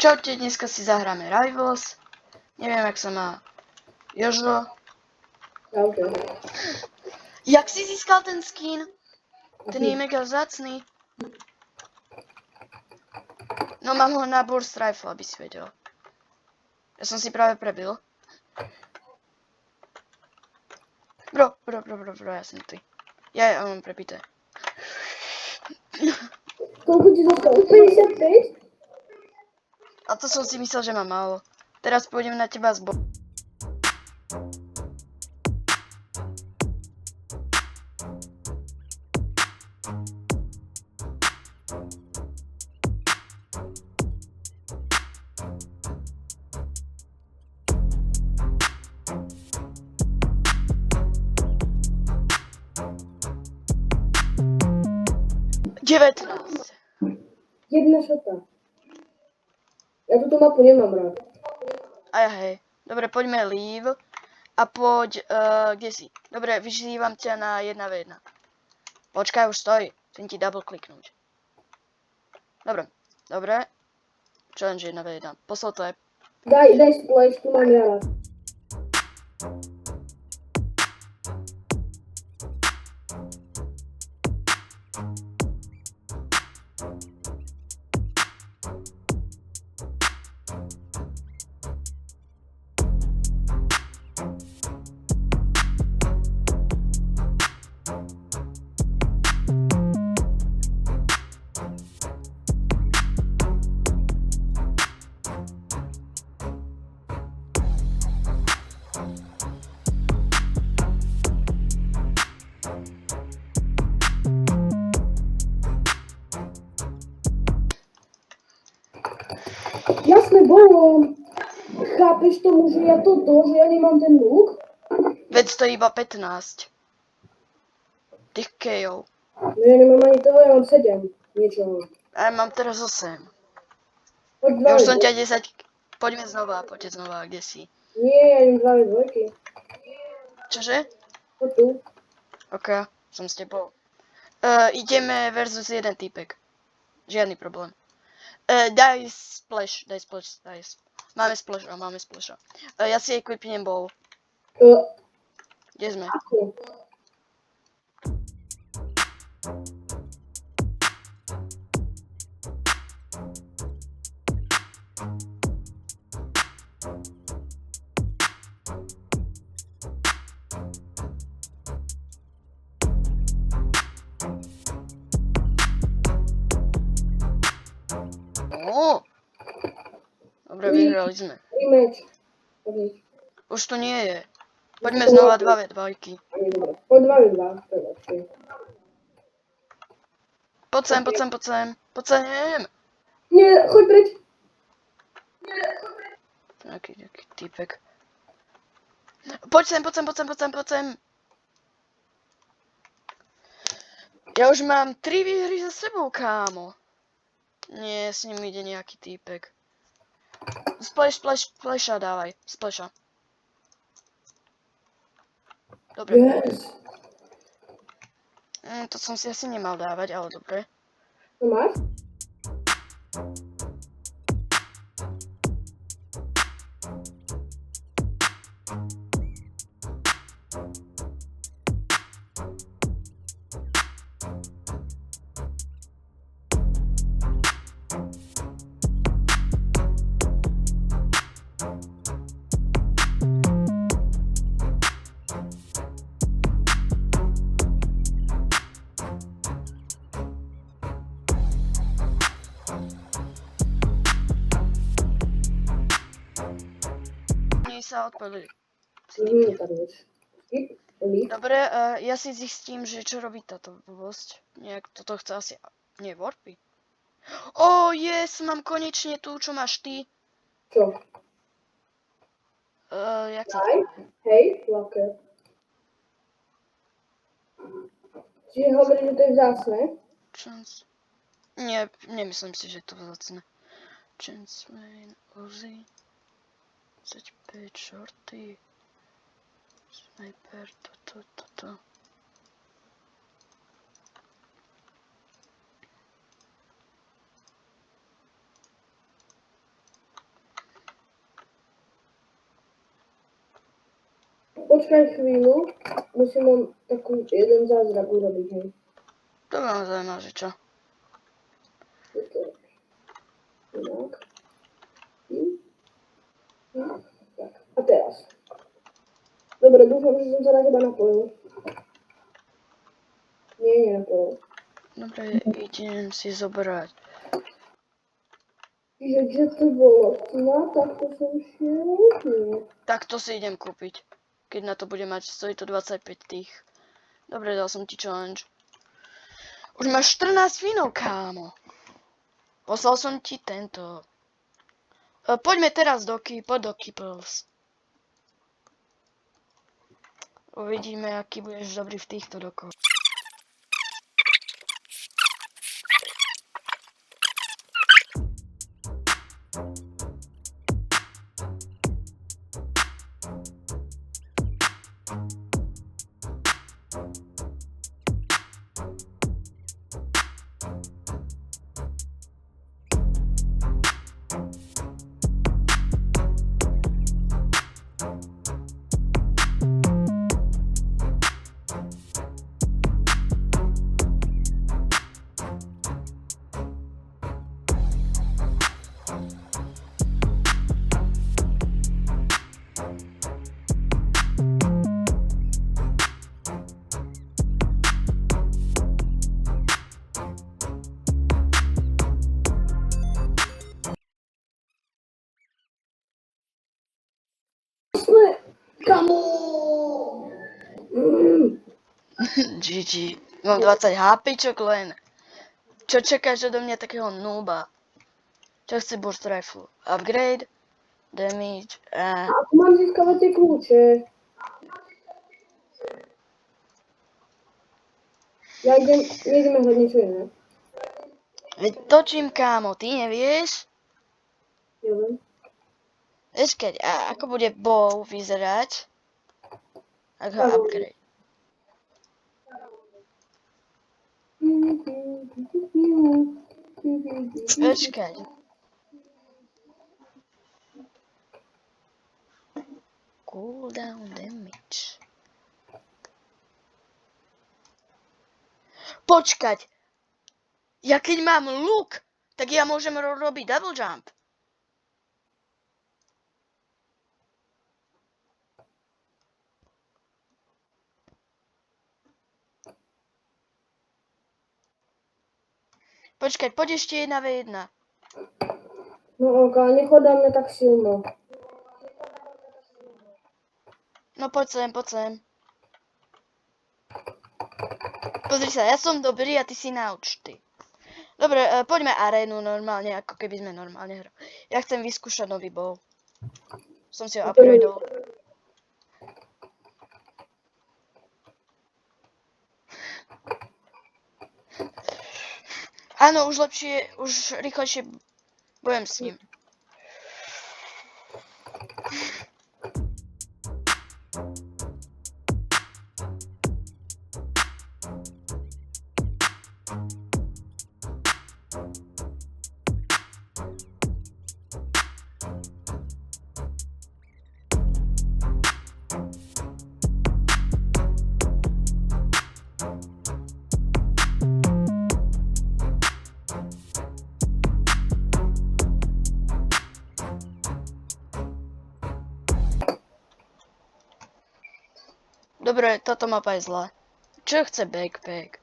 Čaute, dneska si zahráme Rivals. Neviem, jak sa má Jožo. Čaute. Jak si získal ten skin? Ten je mega vzácný. No mám ho na burst rifle, aby si vedel. Ja som si práve prebil. Bro, ja som ty. Ja mám prebité. Koľko ti zostalo? 55? A to som si myslel, že mám málo. Teraz pôjdem na teba z Devätnásť. Jedna šota. Ja túto mapu nemám rád. A ja hej. Dobre, poďme leave. A poď, kde si? Dobre, vyzývam ťa na 1v1. Počkaj, už stoj. Chcem ti double kliknúť. Dobre. Challenge 1v1. Poslal to je. Daj splash, tu mám ja rád. Jasné bolo. Chápeš tomu, že že ja nemám ten luk? Veď to iba 15. Tých kejov. No ja nemám ani toho, ja mám 7. Niečo. A ja mám teraz 8. Poď Ja už 2 som ťa 10. Poďte znova, kde si? Nie, ja idem 2 Čože? Poď tu. OK, som s tebou. Ideme versus jeden týpek. Žiadny problém. Daj splash. Máme splasha. Ja si equipnem bow. Kde sme? Ako? No. Dobre, vyhrali sme. Rematch. Už to nie je. Poďme znova 2v2. Poď 2v2. To je lepšie. Poď sem. Nie, choď preč. Nejaký týpek. Poď sem. Ja už mám 3 výhry za sebou, kámo. Nie, s ním ide nejaký týpek. Splasha dávaj. Splasha. Dobre. Yes. To som si asi nemal dávať, ale dobre. To máš? Sa odpadli. Dobre, ja si zistím, že čo robí táto blbosť. Nejak toto chce asi... Nie, warpy. Yes, mám konečne tú, čo máš ty. Čo? Jak sa... Hej, laker. Čiže hovorí, že to je vzácne? Chance... Nie, nemyslím si, že je to vzácne. Chance main, Uzi... 25 shorty, sniper, toto. počkaj chvíľu. Musím len takú jeden zázrak urobiť, hej. To ma zaujíma, že čo? Tak. Tak. A teraz. Dobre, dúfam, že som sa na teba napojil. Nie, nenapojil. Dobre, idem si zobrať. Čiže kde to bolo? No, takto som šiel. Nie. Tak to si idem kúpiť. Keď na to bude mať, stojí to 25 tých. Dobre, dal som ti challenge. Už máš 14 vínov, kámo. Poslal som ti tento. Poďme teraz do Keeples. Uvidíme, aký budeš dobrý v týchto dokoch. Kamo! GG. Mám 20 HPčok len. Čo čakáš odo mňa takého nooba? Čo chce burst rifle? Upgrade? Damage? Ako mám získavať tie kľúče? Ja ideme hrať niečo iné. Veď točím, kámo, ty nevieš? Neviem. Počkať, a ako bude bow vyzerať? Ak ho upgrade. Počkať. Cooldown damage. Počkať. Ja keď mám luk, tak ja môžem robiť double jump. Počkaj, poď ešte 1v1. No ok, nechodá mňa tak silno. No poď sem. Pozri sa, ja som dobrý a ty si naučtý. Dobre, poďme arénu normálne, ako keby sme normálne hrali. Ja chcem vyskúšať nový bow. Som si ho upgradeol. Áno, už rýchlejšie bojem s ním. Dobre, táto mapa je zlá. Čo chce backpack?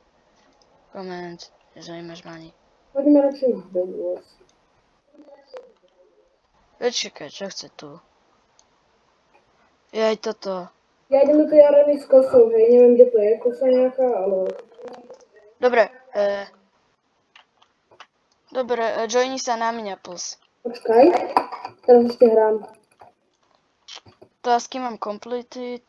Koment, nezaujímaš ma ani. Poďme radšej v Bedwars. Počkaj, čo chce tu? Je aj toto. Ja idem do tej arény s kosou, hej, neviem, kde to je, kosa nejaká, ale... Dobre, joini sa na mňa, plus. Počkaj, teraz ešte hrám. Tasky mám completed.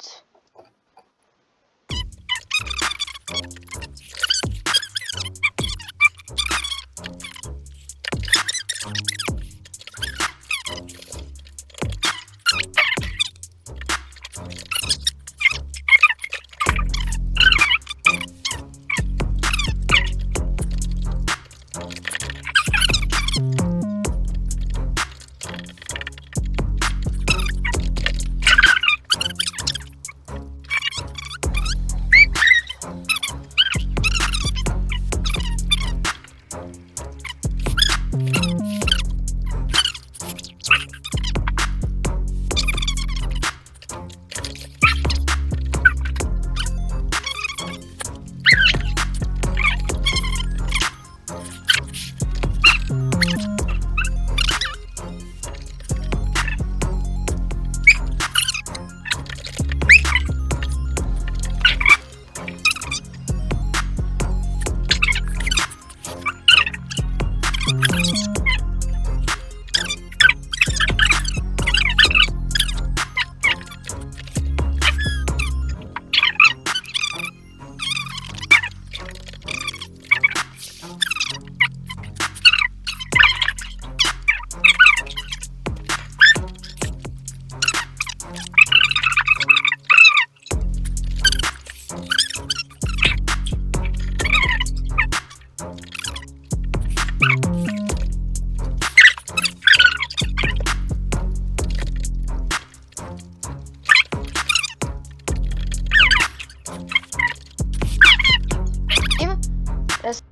Yes.